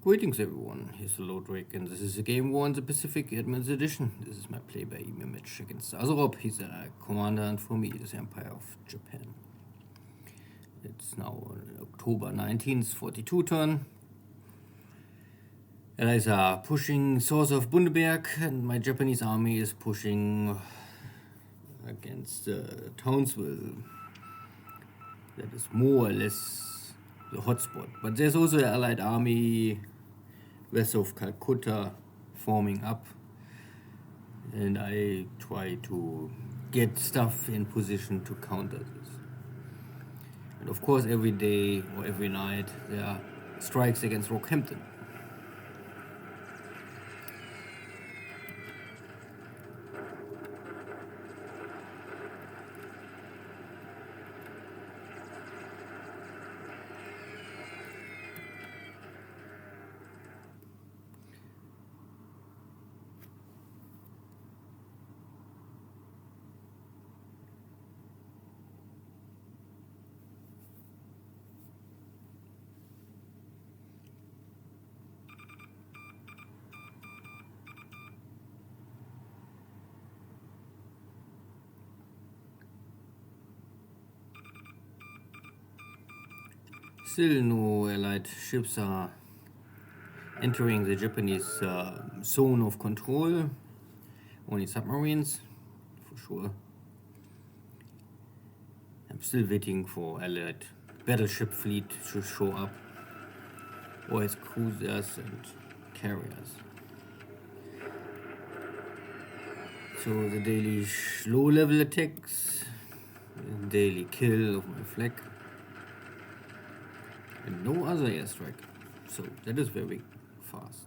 Greetings everyone, here's Lodrik, and this is a Game War in the Pacific Admirals Edition. This is my play-by-email match against AsuRob. He's a commander, and for me, it is Empire of Japan. It's now October 19th, 42 turn. Allies are pushing south of Bundaberg, and my Japanese army is pushing against Townsville. That is more or less the hotspot. But there's also an allied army west of Calcutta forming up, and I try to get stuff in position to counter this. And of course, every day or every night there are strikes against Rockhampton. Still no allied ships are entering the Japanese zone of control, only submarines, for sure. I'm still waiting for allied battleship fleet to show up, or as cruisers and carriers. So the daily low-level attacks, daily kill of my flag, and no other airstrike, so that is very fast.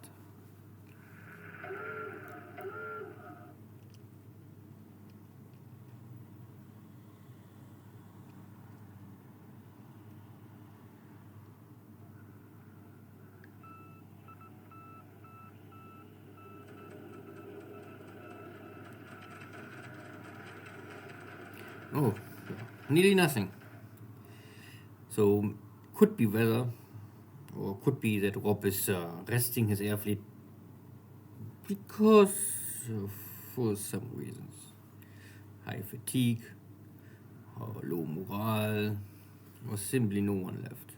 Oh, nearly nothing. So could be weather, or could be that Rob is resting his air fleet because for some reasons. High fatigue, or low morale, or simply no one left.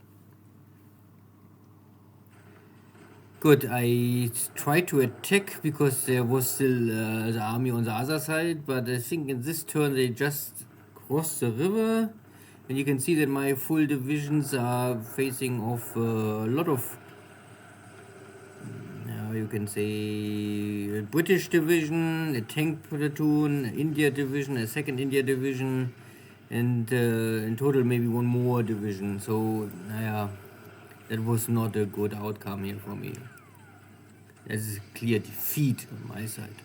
Good, I tried to attack because there was still the army on the other side, but I think in this turn they just crossed the river. And you can see that my full divisions are facing off a lot of, you can say, a British division, a tank platoon, India division, a second India division, and in total maybe one more division. So, that was not a good outcome here for me. That's a clear defeat on my side.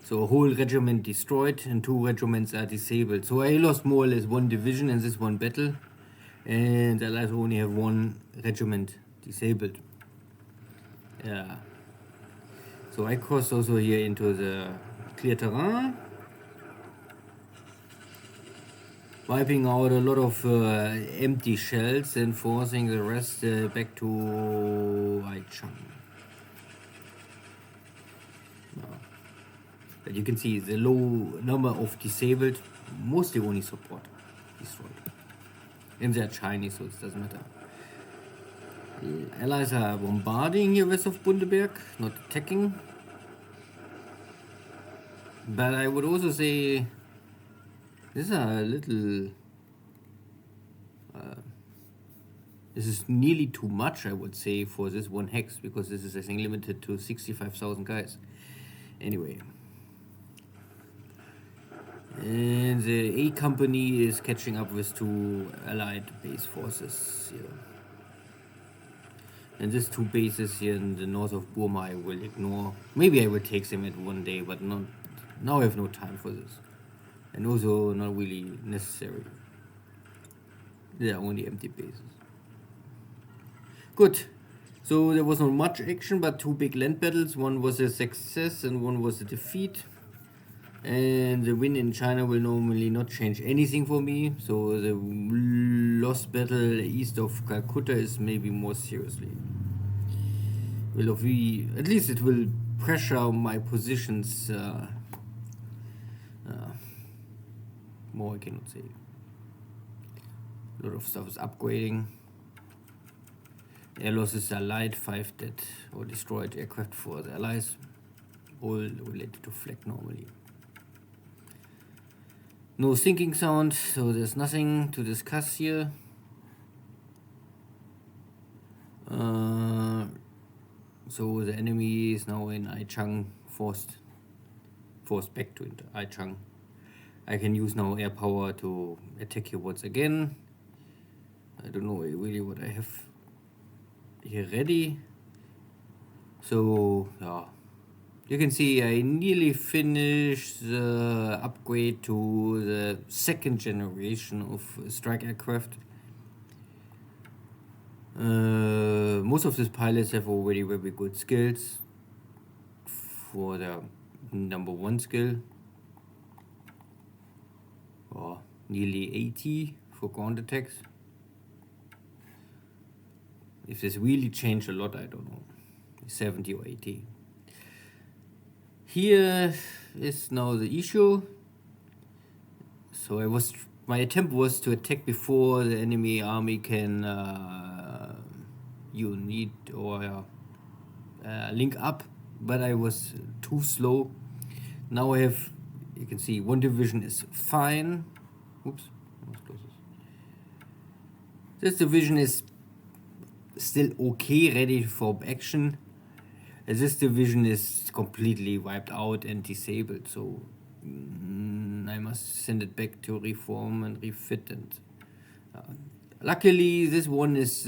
So a whole regiment destroyed and 2 regiments are disabled. So I lost more or less 1 division in this one battle, and I only have 1 regiment disabled. Yeah. So I crossed also here into the clear terrain, wiping out a lot of empty shells and forcing the rest back to Aichang. But you can see the low number of disabled, mostly only support destroyed. And they're Chinese, so it doesn't matter. The allies are bombarding here west of Bundaberg, not attacking. But I would also say this is a little... this is nearly too much, I would say, for this one hex, because this is, I think, limited to 65,000 guys. Anyway. And the A company is catching up with 2 allied base forces here. And these 2 bases here in the north of Burma I will ignore. Maybe I will take them at one day, but not now. I have no time for this. And also not really necessary. They are only empty bases. Good. So there was not much action, but 2 big land battles. One was a success and one was a defeat. And the win in China will normally not change anything for me, so the lost battle east of Calcutta is maybe more seriously. will at least it will pressure my positions more. I cannot say. A lot of stuff is upgrading. Air losses are light, 5 dead or destroyed aircraft for the allies, all related to flag normally. No sinking sound, so there's nothing to discuss here. So the enemy is now in Aichang, forced back to Aichang. I can use now air power to attack here once again. I don't know really what I have here ready. So yeah, you can see I nearly finished the upgrade to the 2nd generation of strike aircraft. Most of these pilots have already very good skills for the number 1 skill, or nearly 80 for ground attacks. If this really changed a lot, I don't know, 70 or 80. Here is now the issue. So my attempt was to attack before the enemy army can unit or link up, but I was too slow. Now I have, you can see, 1 division is fine. Oops, this division is still okay, ready for action. This division is completely wiped out and disabled, so I must send it back to reform and refit. And luckily this one is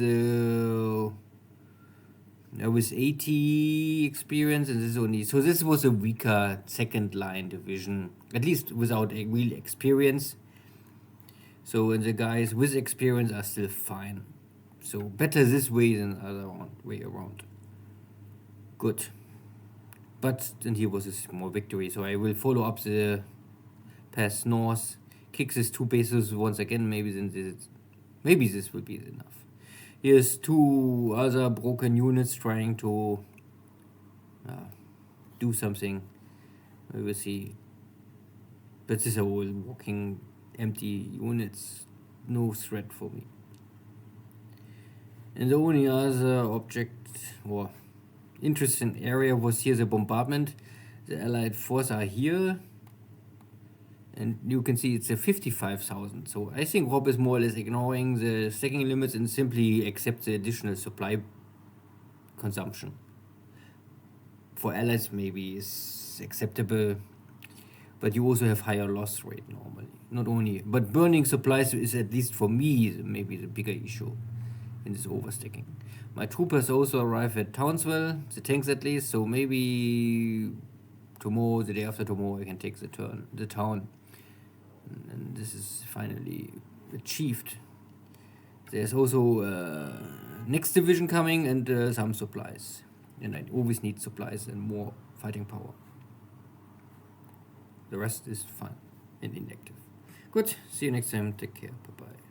with 80 experience, and this is only, so this was a weaker 2nd line division, at least without a real experience. So, and the guys with experience are still fine. So better this way than the other way around. Good. But then here was a small victory, so I will follow up the path north, kick these 2 bases once again. Maybe this will be enough. Here's 2 other broken units trying to do something. We will see. But these are all walking empty units, no threat for me. And the only other object or interesting area was here the bombardment. The Allied forces are here, and you can see it's a 55,000. So I think Rob is more or less ignoring the stacking limits and simply accept the additional supply consumption. For allies maybe is acceptable, but you also have higher loss rate normally. Not only, but burning supplies is, at least for me, maybe the bigger issue in this overstacking. My troopers also arrive at Townsville, the tanks at least, so maybe tomorrow, the day after tomorrow, I can take the town. And this is finally achieved. There's also next division coming and some supplies. And I always need supplies and more fighting power. The rest is fine and inactive. Good, see you next time, take care, bye bye.